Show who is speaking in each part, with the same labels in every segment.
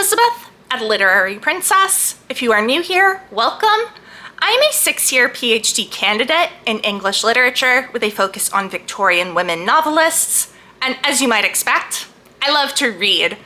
Speaker 1: Elizabeth at Literary Princess. If you are new here, welcome. I'm a 6-year PhD candidate in English literature with a focus on Victorian women novelists, and as you might expect, I love to read.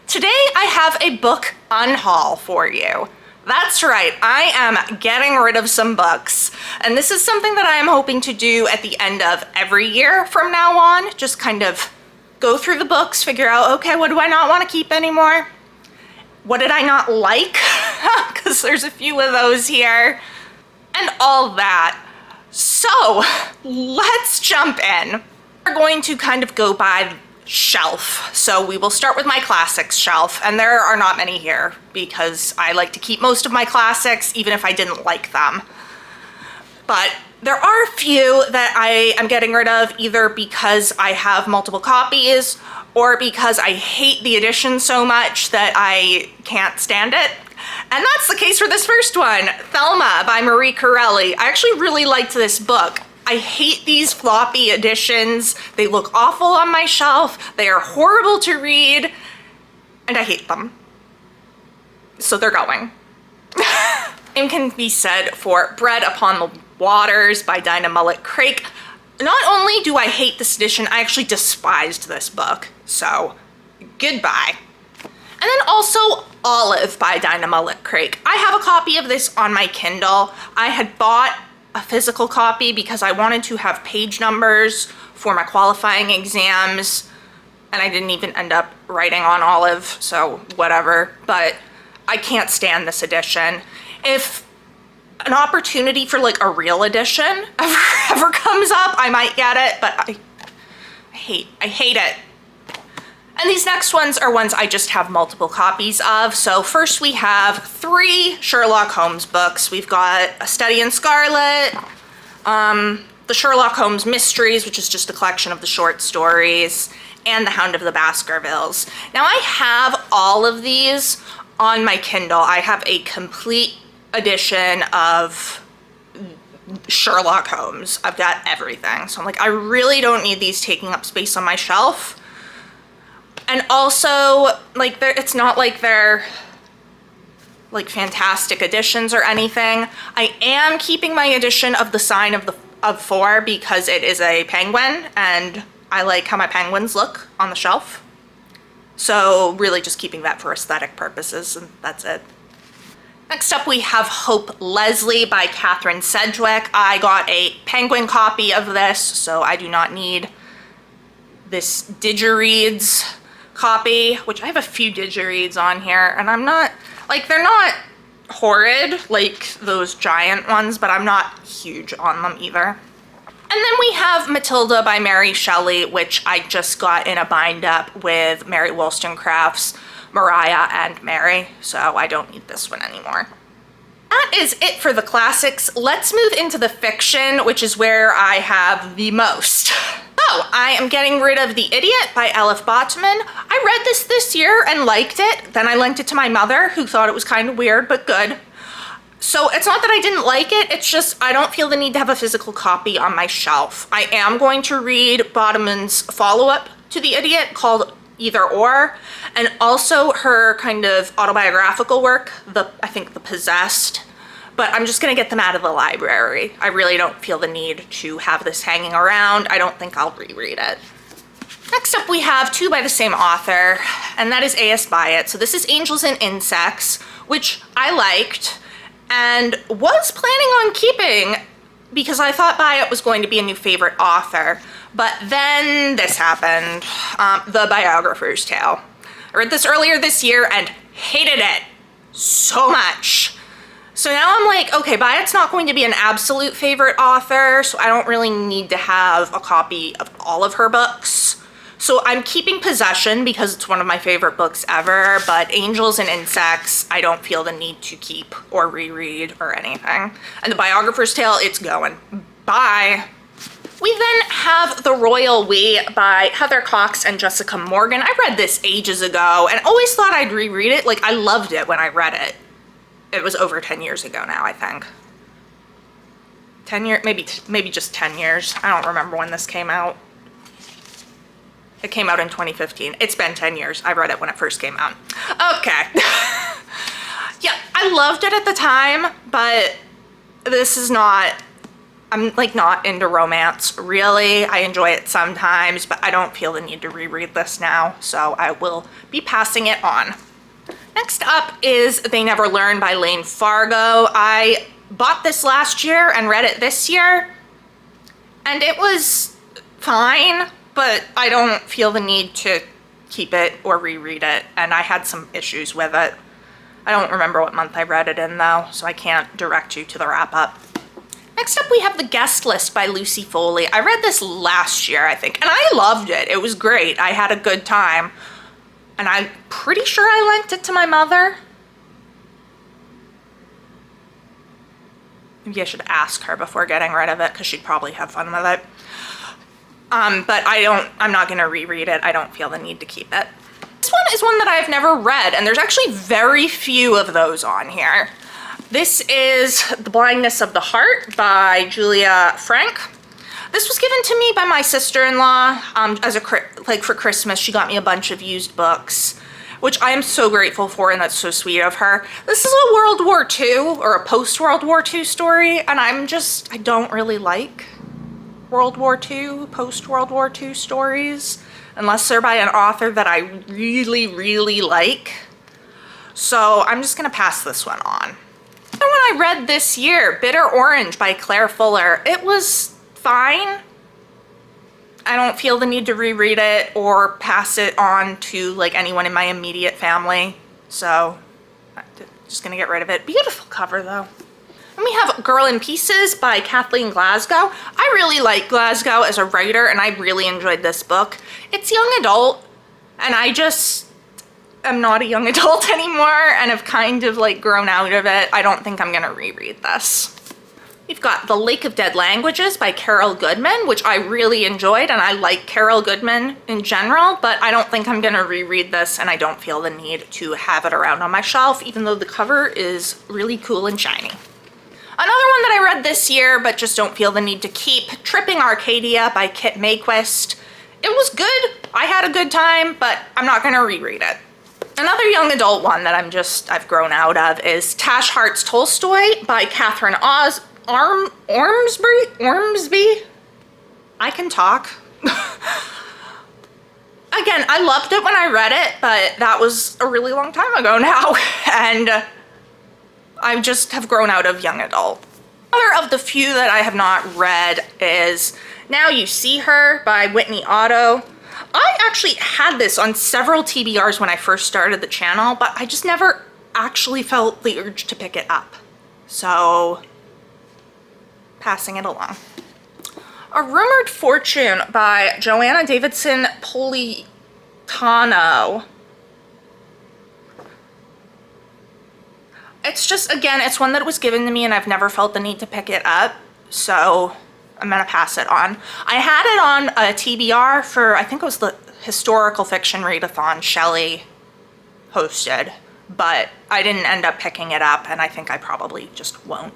Speaker 1: Today I have a book unhaul for you. That's right, I am getting rid of some books, and this is something that I am hoping to do at the end of every year from now on. Just kind of go through the books, figure out, okay, what do I not want to keep anymore? What did I not like? Because there's a few of those here, and all that. So let's jump in. We're going to kind of go by shelf. So we will start with my classics shelf, and there are not many here because I like to keep most of my classics even if I didn't like them. But there are a few that I am getting rid of either because I have multiple copies or because I hate the edition so much that I can't stand it. And that's the case for this first one, Thelma by Marie Corelli. I actually really liked this book. I hate these floppy editions. They look awful on my shelf. They are horrible to read, and I hate them. So they're going. Same can be said for Bread Upon the Waters by Dinah Mullet-Craik. Not only do I hate this edition, I actually despised this book. So, goodbye. And then also Olive by Dinah Mullet-Craik. I have a copy of this on my Kindle. I had bought a physical copy because I wanted to have page numbers for my qualifying exams, and I didn't even end up writing on Olive, so whatever. But I can't stand this edition. If an opportunity for like a real edition ever comes up, I might get it, but I hate it. And these next ones are ones I just have multiple copies of. So first we have 3 Sherlock Holmes books. We've got A Study in Scarlet, the Sherlock Holmes Mysteries, which is just a collection of the short stories, and The Hound of the Baskervilles. Now I have all of these on my Kindle. I have a complete edition of Sherlock Holmes. I've got everything. So I'm like, I really don't need these taking up space on my shelf. And also, like, it's not like they're like fantastic editions or anything. I am keeping my edition of The Sign of Four because it is a penguin and I like how my penguins look on the shelf. So really just keeping that for aesthetic purposes, and that's it. Next up we have Hope Leslie by Catherine Sedgwick. I got a penguin copy of this, so I do not need this Digireads copy, which I have a few Digireads on here, and I'm not, like, they're not horrid like those giant ones, but I'm not huge on them either. And then we have Matilda by Mary Shelley, which I just got in a bind up with Mary Wollstonecraft's Mariah and Mary, so I don't need this one anymore. That is it for the classics. Let's move into the fiction, which is where I have the most. So I am getting rid of The Idiot by Elif Batuman. I read this year and liked it. Then I lent it to my mother, who thought it was kind of weird, but good. So it's not that I didn't like it, it's just I don't feel the need to have a physical copy on my shelf. I am going to read Batuman's follow-up to The Idiot called Either Or, and also her kind of autobiographical work, I think The Possessed, but I'm just gonna get them out of the library. I really don't feel the need to have this hanging around. I don't think I'll reread it. Next up we have 2 by the same author, and that is A.S. Byatt. So this is Angels and Insects, which I liked and was planning on keeping because I thought Byatt was going to be a new favorite author. But then this happened, The Biographer's Tale. I read this earlier this year and hated it so much. So now I'm like, okay, Byatt's not going to be an absolute favorite author, so I don't really need to have a copy of all of her books. So I'm keeping Possession because it's one of my favorite books ever, but Angels and Insects, I don't feel the need to keep or reread or anything. And The Biographer's Tale, it's going. Bye. We then have The Royal We by Heather Cox and Jessica Morgan. I read this ages ago and always thought I'd reread it. Like, I loved it when I read it. It was over 10 years ago now, I think. 10 years, maybe just 10 years. I don't remember when this came out. It came out in 2015. It's been 10 years. I read it when it first came out. Okay. Yeah, I loved it at the time, but this is not, I'm like not into romance really. I enjoy it sometimes, but I don't feel the need to reread this now, so I will be passing it on. Next up is They Never Learn by Lane Fargo. I bought this last year and read it this year, and it was fine, but I don't feel the need to keep it or reread it, and I had some issues with it. I don't remember what month I read it in though, so I can't direct you to the wrap-up. Next up we have The Guest List by Lucy Foley. I read this last year, I think, and I loved it. It was great. I had a good time, and I'm pretty sure I lent it to my mother. Maybe I should ask her before getting rid of it, because she'd probably have fun with it. But I'm not gonna reread it. I don't feel the need to keep it. This one is one that I've never read, and there's actually very few of those on here. This is The Blindness of the Heart by Julia Frank. This was given to me by my sister-in-law as for Christmas. She got me a bunch of used books, which I am so grateful for, and that's so sweet of her. This is a World War II or a post-World War II story, and I don't really like World War II, post-World War II stories, unless they're by an author that I really, really like. So I'm just gonna pass this one on. The one I read this year, Bitter Orange by Claire Fuller. It was fine. I don't feel the need to reread it or pass it on to like anyone in my immediate family. So I'm just gonna get rid of it. Beautiful cover though. And we have Girl in Pieces by Kathleen Glasgow. I really like Glasgow as a writer, and I really enjoyed this book. It's young adult, and I just am not a young adult anymore and have kind of like grown out of it. I don't think I'm gonna reread this. We've got The Lake of Dead Languages by Carol Goodman, which I really enjoyed, and I like Carol Goodman in general, but I don't think I'm gonna reread this, and I don't feel the need to have it around on my shelf, even though the cover is really cool and shiny. Another one that I read this year, but just don't feel the need to keep, Tripping Arcadia by Kit Mayquist. It was good. I had a good time, but I'm not gonna reread it. Another young adult one that I've grown out of is Tash Hart's Tolstoy by Catherine Ormsby. I can talk. Again, I loved it when I read it, but that was a really long time ago now, and I just have grown out of young adult. Another of the few that I have not read is Now You See Her by Whitney Otto. I actually had this on several TBRs when I first started the channel, but I just never actually felt the urge to pick it up. So, passing it along. A Rumored Fortune by Joanna Davidson Politano. It's just, again, it's one that was given to me and I've never felt the need to pick it up, so I'm gonna pass it on. I had it on a TBR for, I think it was the historical fiction readathon Shelley hosted, but I didn't end up picking it up, and I think I probably just won't.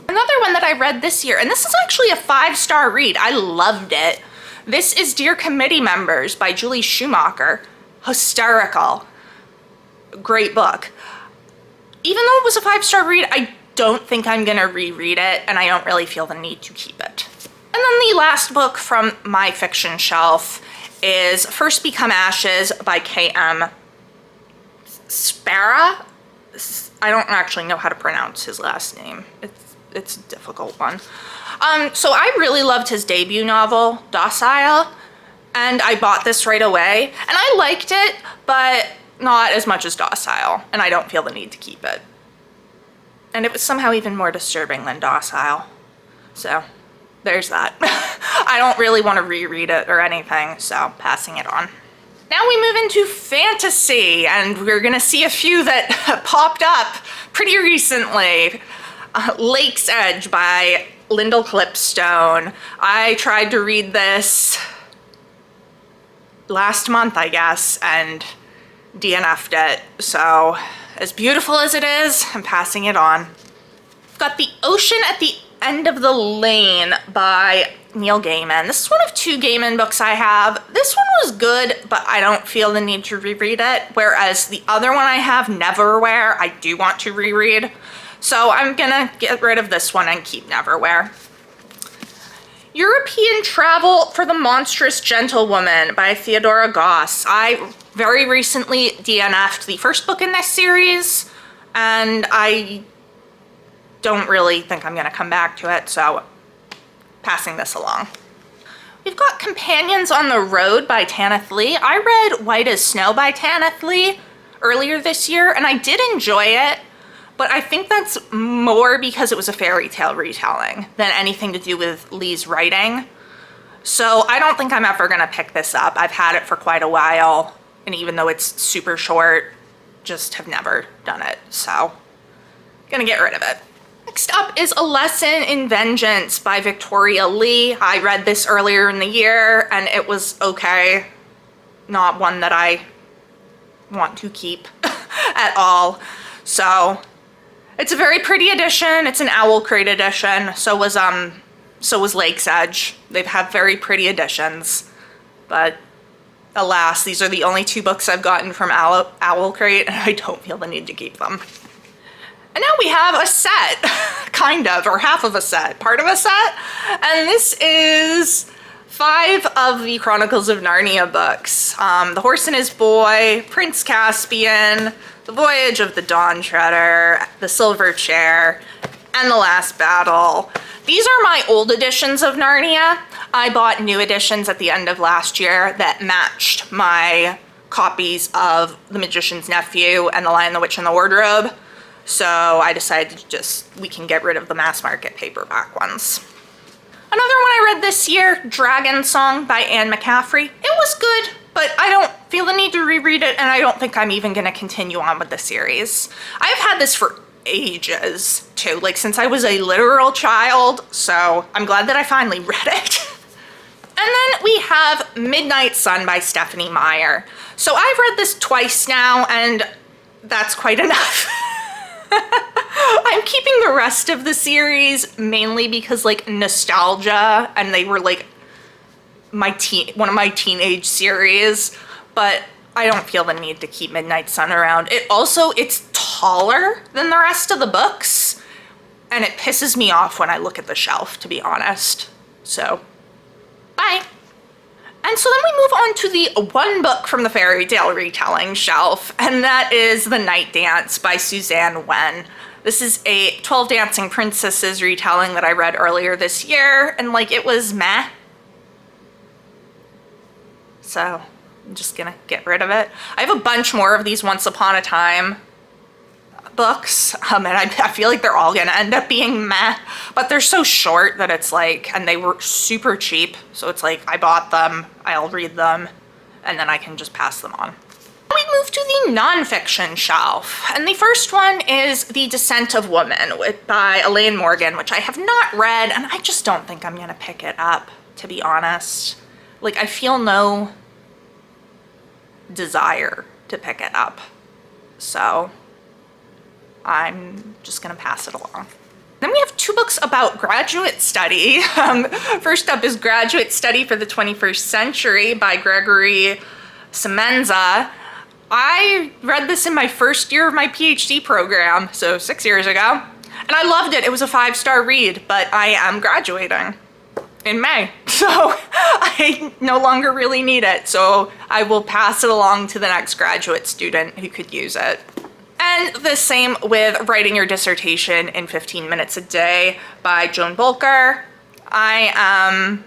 Speaker 1: Another one that I read this year, and this is actually a 5-star read. I loved it. This is Dear Committee Members by Julie Schumacher. Hysterical. Great book. Even though it was a 5-star read, I don't think I'm gonna reread it, and I don't really feel the need to keep it. And then the last book from my fiction shelf is First Become Ashes by K.M. Spara. I don't actually know how to pronounce his last name. It's a difficult one. So I really loved his debut novel, Docile, and I bought this right away, and I liked it, but not as much as Docile, and I don't feel the need to keep it. And it was somehow even more disturbing than Docile. So there's that. I don't really want to reread it or anything, so passing it on. Now we move into fantasy, and we're gonna see a few that popped up pretty recently. Lake's Edge by Lyndall Clipstone. I tried to read this last month, I guess, and DNF'd it. So as beautiful as it is, I'm passing it on. I've got The Ocean at the End of the Lane by Neil Gaiman. This is one of 2 Gaiman books I have. This one was good, but I don't feel the need to reread it, whereas the other one I have, Neverwhere, I do want to reread. So I'm gonna get rid of this one and keep Neverwhere. European Travel for the Monstrous Gentlewoman by Theodora Goss. I very recently DNF'd the first book in this series, and I don't really think I'm gonna come back to it, so passing this along. We've got Companions on the Road by Tanith Lee. I read White as Snow by Tanith Lee earlier this year, and I did enjoy it, but I think that's more because it was a fairy tale retelling than anything to do with Lee's writing. So I don't think I'm ever gonna pick this up. I've had it for quite a while, and even though it's super short, just have never done it, so gonna get rid of it. Next up is A Lesson in Vengeance by Victoria Lee. I read this earlier in the year and it was okay. Not one that I want to keep at all. So it's a very pretty edition. It's an Owl Crate edition. So was Lake's Edge. They've had very pretty editions, but alas, these are the only 2 books I've gotten from Owl Crate, and I don't feel the need to keep them. And now we have a set, kind of, or half of a set, part of a set. And this is 5 of the Chronicles of Narnia books. The Horse and His Boy, Prince Caspian, The Voyage of the Dawn Treader, The Silver Chair, and The Last Battle. These are my old editions of Narnia. I bought new editions at the end of last year that matched my copies of The Magician's Nephew and The Lion, the Witch, and the Wardrobe. So I decided to we can get rid of the mass market paperback ones. Another one I read this year, Dragon Song by Anne McCaffrey. It was good, but I don't feel the need to reread it, and I don't think I'm even gonna continue on with the series. I've had this for ages too, like since I was a literal child, so I'm glad that I finally read it. And then we have Midnight Sun by Stephanie Meyer. So I've read this twice now, and that's quite enough. I'm keeping the rest of the series mainly because like nostalgia, and they were like one of my teenage series, but I don't feel the need to keep Midnight Sun around. It's taller than the rest of the books, and it pisses me off when I look at the shelf, to be honest. So, bye. And so then we move on to the one book from the fairy tale retelling shelf, and that is The Night Dance by Suzanne Wen. This is a 12 Dancing Princesses retelling that I read earlier this year, and like it was meh. So I'm just gonna get rid of it. I have a bunch more of these Once Upon a Time books, and I feel like they're all gonna end up being meh, but they're so short that it's like, and they were super cheap, so it's like I bought them, I'll read them, and then I can just pass them on. We move to the nonfiction shelf, and the first one is The Descent of Woman by Elaine Morgan, which I have not read, and I just don't think I'm gonna pick it up, to be honest. Like, I feel no desire to pick it up, so I'm just gonna pass it along. Then we have 2 books about graduate study. First up is Graduate Study for the 21st Century by Gregory Semenza. I read this in my first year of my PhD program, so 6 years ago, and I loved it. It was a 5-star read, but I am graduating in May, so I no longer really need it, so I will pass it along to the next graduate student who could use it. And the same with Writing Your Dissertation in 15 Minutes a Day by Joan Bolker. I'm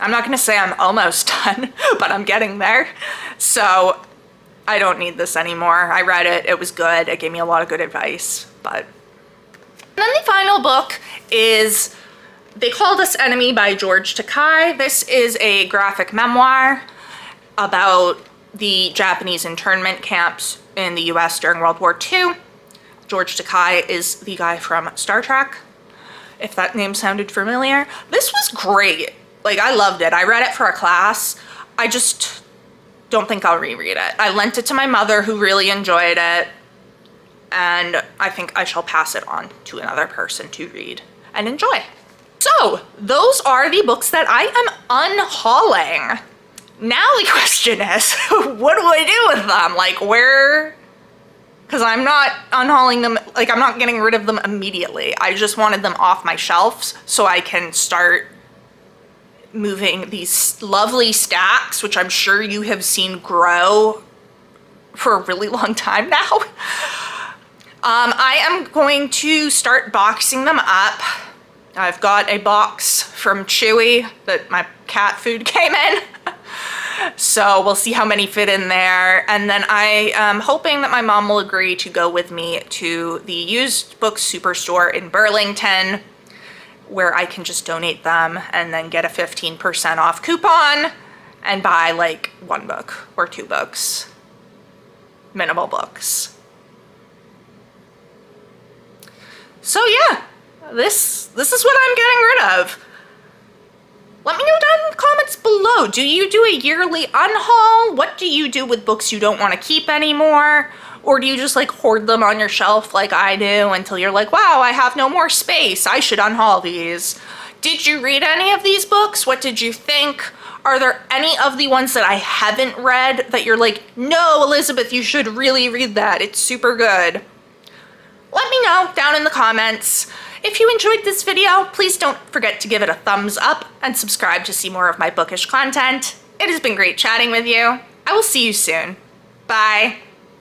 Speaker 1: not gonna say I'm almost done, but I'm getting there. So I don't need this anymore. I read it, it was good, it gave me a lot of good advice, but. And then the final book is They Called Us Enemy by George Takei. This is a graphic memoir about the Japanese internment camps in the US during World War II. George Takei is the guy from Star Trek, if that name sounded familiar. This was great. Like, I loved it. I read it for a class. I just don't think I'll reread it. I lent it to my mother, who really enjoyed it, and I think I shall pass it on to another person to read. and enjoy. So those are the books that I am unhauling. Now the question is, what do I do with them? Like where, because I'm not unhauling them, like I'm not getting rid of them immediately. I just wanted them off my shelves so I can start moving these lovely stacks, which I'm sure you have seen grow for a really long time now. I am going to start boxing them up. I've got a box from Chewy that my cat food came in. So we'll see how many fit in there. And then I am hoping that my mom will agree to go with me to the used book superstore in Burlington, where I can just donate them and then get a 15% off coupon and buy like 1 book or 2 books, minimal books. So yeah, this is what I'm getting rid of. Let me know down in the comments below. Do you do a yearly unhaul? What do you do with books you don't want to keep anymore? Or do you just like hoard them on your shelf like I do until you're like, wow, I have no more space, I should unhaul these? Did you read any of these books? What did you think? Are there any of the ones that I haven't read that you're like, no, Elizabeth, you should really read that, it's super good? Let me know down in the comments. If you enjoyed this video, please don't forget to give it a thumbs up and subscribe to see more of my bookish content. It has been great chatting with you. I will see you soon. Bye.